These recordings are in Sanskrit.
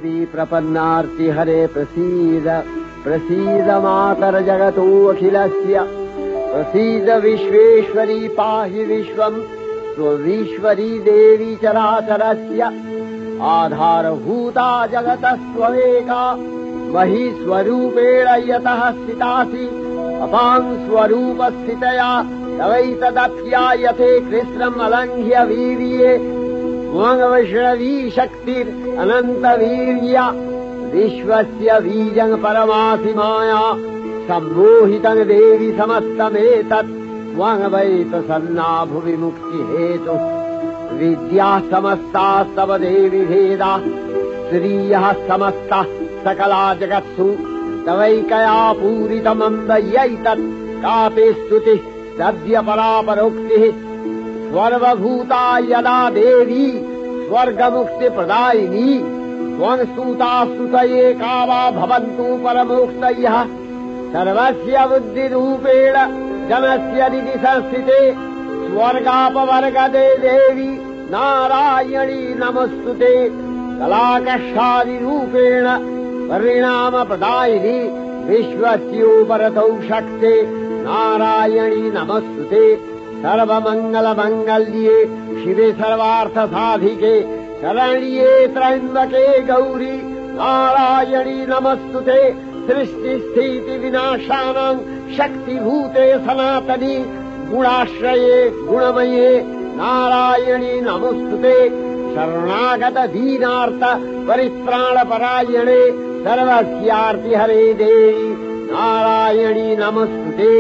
देवी प्रपन्नार्ति हरे प्रसीद प्रसीद मातर जगतो अखिलस्य प्रसीद विश्वेश्वरी पाहि विश्वम् स्ववीश्वरी देवी चराचरस्य आधारभूता जगतस्त्वमेका महीस्वरूपेण यतः स्थितासि अपां स्वरूपस्थितया तवैतदप्यायते कृष्णम् अलङ्घ्य वीर्ये वैष्णवी शक्तिरनन्तवीर्या विश्वस्य बीजं परमासि माया सम्मोहितं देवि समस्तमेतत् त्वं वै प्रसन्ना भुवि मुक्तिहेतु विद्याः समस्तास्तव देवि भेदाः श्रियः समस्ताः सकला जगत्सु तवैकया पूरितमन्दयैतत् कापि स्तुतिः सद्य परापरोक्तिः सर्वभूता यदा देवी स्वर्गमुक्तिप्रदायिनी त्वं स्तुता स्तुतये का वा भवन्तु परमोक्तयः सर्वस्य बुद्धिरूपेण जनस्य निधि संस्थिते स्वर्गापवर्गदे देवी नारायणी नमस्तुते कलाकषादिरूपेण परिणामप्रदायिनी विश्वस्योपरतौ शक्ते नारायणी नमस्तुते सर्वमङ्गलमङ्गल्ये शिवे सर्वार्थसाधिके शरण्ये त्र्यम्बके गौरी नारायणी नमस्तुते सृष्टिस्थितिविनाशानां शक्तिभूते सनातनी गुणाश्रये गुणमये नारायणी नमस्तुते शरणागत दीनार्थ परित्राणपरायणे सर्वस्यार्तिहरे देवी नारायणी नमस्तुते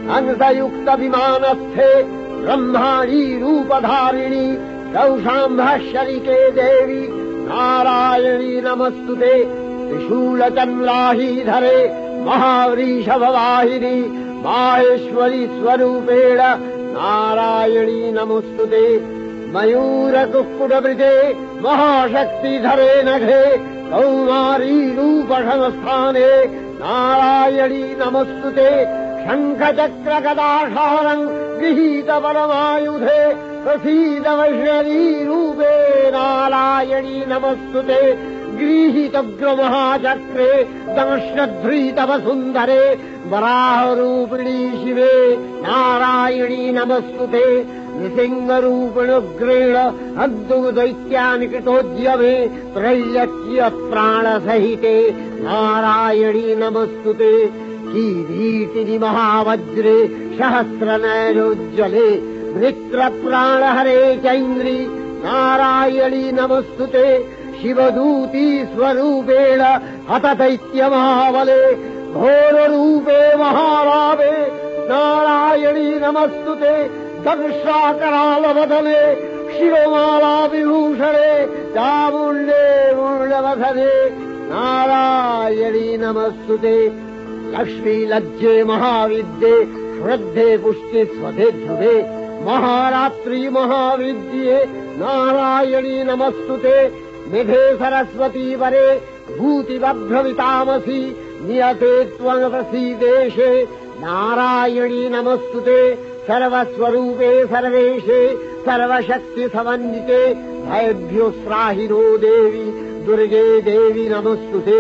हंसयुक्त विमानस्थे ब्रह्माणी रूपधारिणी कौशाम्भशरिके देवी नारायणी नमस्तुते त्रिशूलचन्द्राहीधरे महावृषभवाहिनी माहेश्वरी स्वरूपेण नारायणी नमस्तुते मयूरकुक्कुटवृते महाशक्तिधरे नघे कौमारी रूपसंस्थाने नारायणी नमस्तुते शङ्खचक्रगदाशारम् गृहीत परमायुधे प्रसीद वैष्णवी रूपे नारायणी नमस्तुते गृहीतग्रमहाचक्रे दंश्रध्रीतव सुन्दरे वराहरूपिणी शिवे नारायणी नमस्तुते नृसिंहरूपिणुग्रेण अद्भुतदैत्यानि कृतोद्यमे त्रैलक्ष्य प्राणसहिते नारायणी नमस्तुते किरीटिनि महावज्रे सहस्रनयनोज्ज्वले वृत्रप्राणहरे चैन्द्री नारायणी नमस्तुते शिवदूती स्वरूपेण हतदैत्यमहाबले घोररूपे महाभावे नारायणी नमस्तुते दंशाकरालवदने शिवमाला विभूषणे चामुण्डे मुण्डवसने नारायणी नमस्तुते लक्ष्मी लज्जे महाविद्ये श्रद्धे पुष्टि स्वधे ध्रुवे महारात्रि महाविद्ये नारायणी नमस्तुते निधे सरस्वती वरे भूतिवभ्रमितामसि नियते त्वं प्रसीदेशे नारायणी नमस्तुते सर्वस्वरूपे सर्वेशे सर्वशक्तिसमन्विते भयभ्योस्त्राहिनो देवी दुर्गे देवी नमस्तुते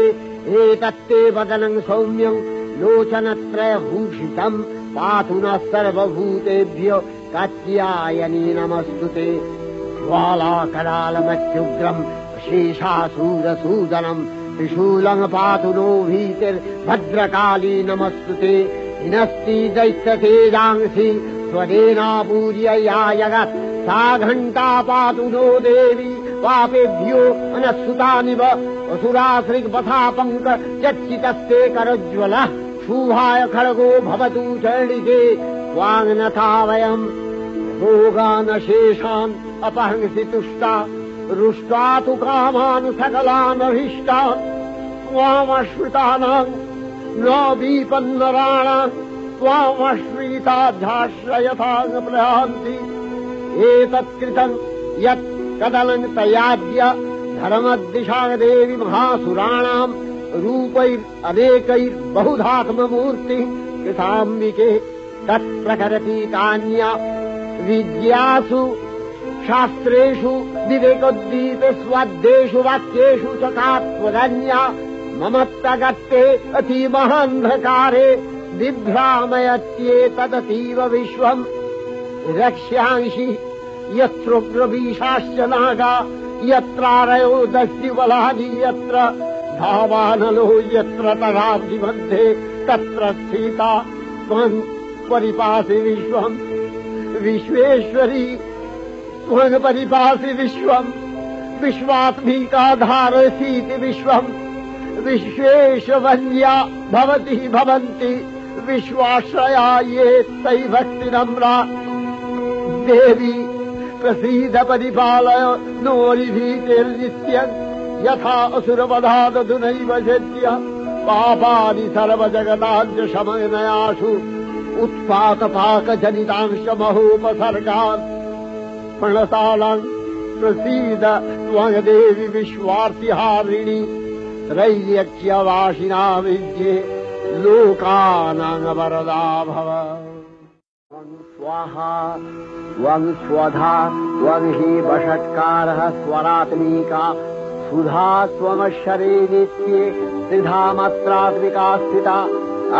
एतत्ते वदनं सौम्यं लोचनत्रयभूषितम् पातु नः सर्वभूतेभ्यो कात्यायनी नमस्तुते ज्वालाकरालमत्युग्रम् शेषासूरसूदनम् त्रिशूलं पातु नो भीतिर्भद्रकाली नमस्तुते हिनस्ति दैत्यतेजांसि स्वदेनापूर्यया जगत् सा घण्टा पातु नो देवी पापेभ्यो अनस्सुतानिव असुराश्रिग्वथा पङ्क चर्चितस्ते करज्ज्वलः शुभाय खड्गो भवतु चण्डिके त्वाङ्नथा वयम् भोगानशेषान् अपहंसि तुष्टा रुष्टा तु कामान् सकलानभीष्टान् त्वामश्रितानाम् न विपन्नराणाम् त्वामश्रिताध्याश्रयथाङ्प्रयान्ति एतत्कृतम् यत् कदनं तयाद्य धर्मदिशा देवी महासुराणाम् रूपैरनेकैर्बहुधात्ममूर्तिः कृताम्बिके तत्प्रकरति कान्या विद्यासु शास्त्रेषु विवेकोद्दीप स्वाद्येषु वाक्येषु च कात्वदन्या ममत्तगत्ते अतिमहान्धकारे बिभ्रामयत्येतदतीव विश्वम् रक्ष्यांसि यत्रोग्रवीशाश्च नागा यत्रारयो दस्युबलानि यत्र धावानलो यत्र तडाब्धि मध्ये तत्र स्थिता त्वम् परिपासि विश्वम् विश्वेश्वरी त्वम् परिपासि विश्वम् विश्वात्मिका धारसीति विश्वम् विश्वेशवन्या भवति भवन्ति विश्वाश्रया ये तै भक्तिनम्रा देवी प्रसीद परिपालय नोरिभीतिर्नित्यम् यथा असुरवधादधुनैव शक्य पापानि सर्वजगताञ्च शमनयासु उत्पातपाकजनितांश महोपसर्गान् प्रणतानाम् प्रसीद त्वङ्देवि विश्वार्तिहारिणि त्रैलोक्यवासिना विद्ये लोकानां वरदा भव। स्वाहा त्वं स्वधा त्वं हि वषट्कारः स्वरात्मिका सुधा त्वमक्षरे नित्ये त्रिधामात्रात्मिका स्थिता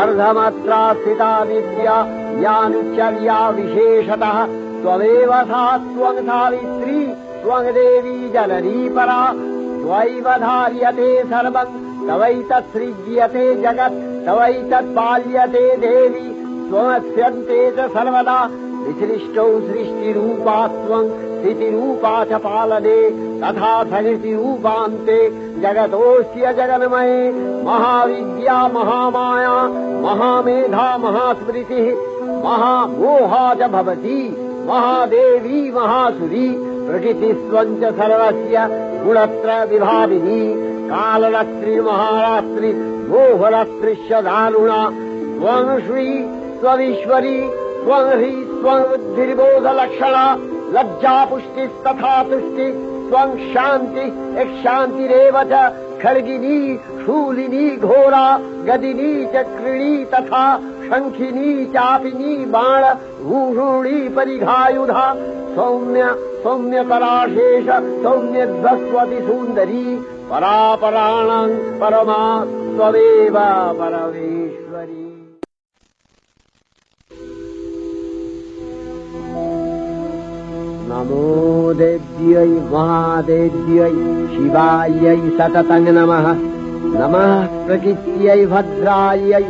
अर्धमात्रा स्थिता विद्या यानुचर्या विशेषतः त्वमेव सा त्वं सावित्री त्वं देवी जननी परा त्वयैव धार्यते सर्वम् तवैतत्सृज्यते जगत् तवैतत्पाल्यते देवी त्वमस्यन्ते च सर्वदा विसृष्टौ सृष्टिरूपा त्वम् स्थितिरूपा च पालने तथा सृष्टिरूपान्ते जगतोऽस्य जगन्मये महाविद्या महामाया महामेधा महास्मृतिः महामोहा च भवति महादेवी महासुरी प्रकृतिस्त्वम् च सर्वस्य गुणत्रय विभाविनी कालरात्रि महारात्रि मोहरात्रिश्च दारुणा त्वं श्री त्वमीश्वरी त्वं ह्री त्वं बुद्धिर्बोधलक्षणा लज्जा पुष्टिस्तथा तुष्टि त्वं शान्ति शान्तिरेव च खड्गिनी शूलिनी घोरा गदिनी चक्रिणी तथा शङ्खिनी चापिनी बाण भूषुणी परिघायुधा सौम्य सौम्यतराशेष सौम्यध्वस्वति सुन्दरी परापराणां परमा त्वमेव परमेश्वरी। नमो देव्यै महादेव्यै शिवायै सततं नमः। नमः प्रकृत्यै भद्रायै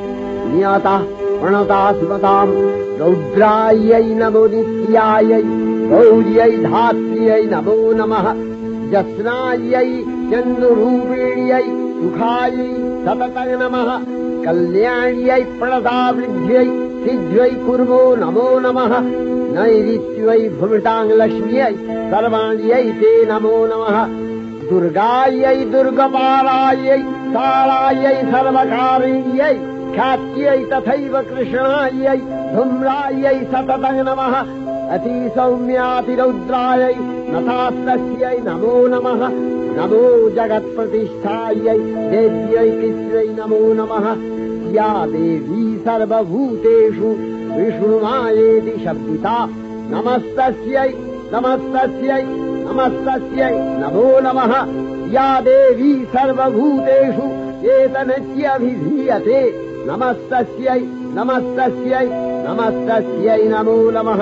नियतः प्रणता स्मताम् रौद्रायै नमो नित्यायै गौर्यै धात्र्यै नमो नमः। जस्नायै चन्द्ररूपिण्यै सुखायै सततं नमः। कल्याण्यै प्रणतावृद्ध्यै सिद्ध्यै कुर्मो नमो नमः। नैऋत्यै भुमितां लक्ष्म्यै सर्वाण्यै ते नमो नमः। दुर्गायै दुर्गपारायै तारायै सर्वकारिण्यै ख्यात्यै तथैव कृष्णायै धूम्रायै सततं नमः। अतिसौम्यातिरौद्रायै नतास्तस्यै नमो नमः। नमो जगत्प्रतिष्ठायै देव्यै कृत्यै नमो नमः। या देवी सर्वभूतेषु विष्णुमायेति शब्दिता नमस्तस्यै नमस्तस्यै नमस्तस्यै नमो नमः। या देवी सर्वभूतेषु एतनत्यभिधीयते नमस्तस्यै नमस्तस्यै नमस्तस्यै नमो नमः।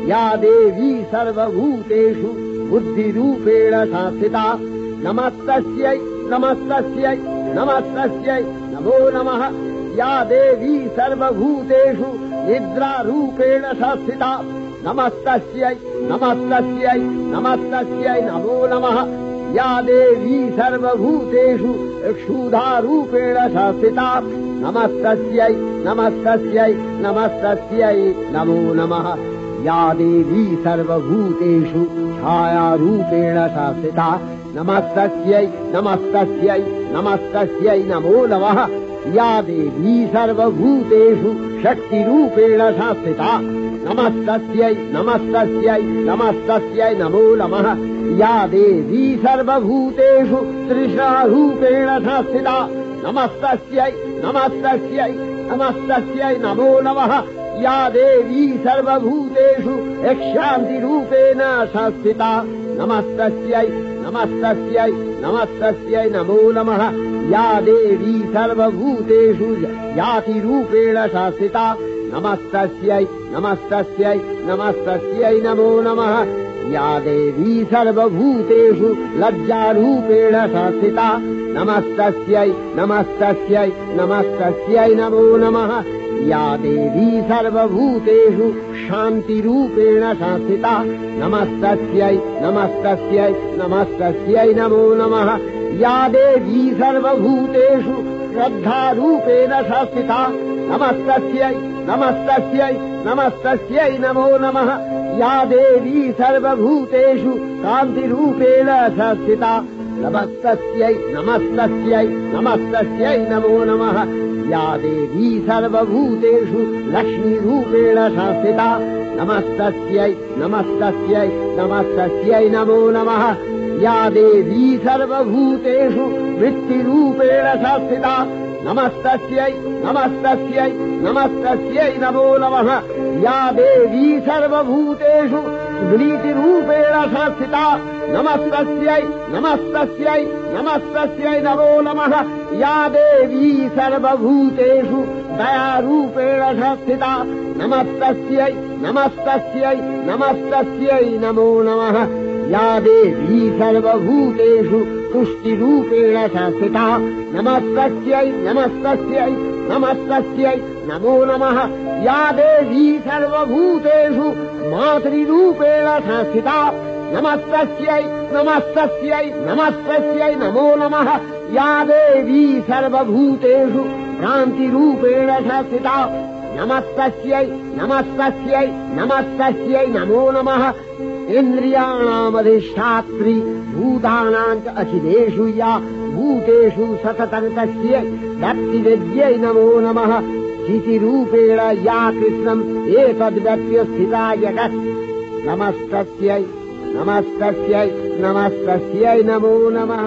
या देवी सर्वभूतेषु बुद्धिरूपेण संस्थिता नमस्तस्यै नमस्तस्यै नमस्तस्यै नमो नमः। या देवी सर्वभूतेषु निद्रारूपेण संस्थिता नमस्तस्यै नमस्तस्यै नमस्तस्यै नमो नमः। या देवी सर्वभूतेषु क्षुधारूपेण संस्थिता नमस्तस्यै नमस्तस्यै नमस्तस्यै नमो नमः। या देवी सर्वभूतेषु छायारूपेण संस्थिता नमस्तस्यै नमस्तस्यै नमस्तस्यै नमो नमः। या देवी सर्वभूतेषु शक्तिरूपेण संस्थिता नमस्तस्यै नमस्तस्यै नमस्तस्यै नमो नमः। या देवी सर्वभूतेषु तृष्णारूपेण संस्थिता नमस्तस्यै नमस्तस्यै नमस्तस्यै नमो नमः। या देवी सर्वभूतेषु यक्षान्तिरूपेण संस्थिता नमस्तस्यै नमस्तस्यै नमस्तस्यै नमो नमः या देवी सर्वभूतेषु यातिरूपेण संस्थिता नमस्तस्यै नमस्तस्यै नमस्तस्यै नमो नमः या देवी सर्वभूतेषु लज्जारूपेण संस्थिता नमस्तस्यै नमस्तस्यै नमस्तस्यै नमो नमः या देवी सर्वभूतेषु शान्तिरूपेण संस्थिता नमस्तस्यै नमस्तस्यै नमस्तस्यै नमो नमः या देवी सर्वभूतेषु श्रद्धारूपेण संस्थिता नमस्तस्यै नमस्तस्यै नमस्तस्यै नमो नमः या देवी सर्वभूतेषु कान्तिरूपेण संस्थिता नमस्तस्यै नमस्तस्यै नमस्तस्यै नमो नमः या देवी सर्वभूतेषु लक्ष्मीरूपेण संस्थिता नमस्तस्यै नमस्तस्यै नमस्तस्यै नमो नमः या देवी सर्वभूतेषु वृत्तिरूपेण संस्थिता नमस्तस्यै नमस्तस्यै नमस्तस्यै नमो नमः या देवी सर्वभूतेषु स्मृतिरूपेण संस्थिता नमस्तस्यै नमस्तस्यै नमस्तस्यै नमो नमः या देवी सर्वभूतेषु दयारूपेण संस्थिता नमस्तस्यै नमस्तस्यै नमस्तस्यै नमो नमः या देवी सर्वभूतेषु तुष्टिरूपेण संस्थिता नमस्तस्यै नमस्तस्यै नमस्तस्यै नमो नमः या देवी सर्वभूतेषु मातृरूपेण संस्थिता नमस्तस्यै नमस्तस्यै नमस्तस्यै नमो नमः या देवी सर्वभूतेषु भ्रान्तिरूपेण संस्थिता नमस्तस्यै नमस्तस्यै नमस्तस्यै नमो नमः इन्द्रियाणामधिष्ठात्री भूतानां च अखिलेषु या भूतेषु सततं तस्यै भक्तिविद्यै नमो नमः चितिरूपेण या कृष्णम् एतद्व्यप्य स्थिता जगत् नमस्तस्यै नमस्तस्यै नमस्तस्यै नमो नमः।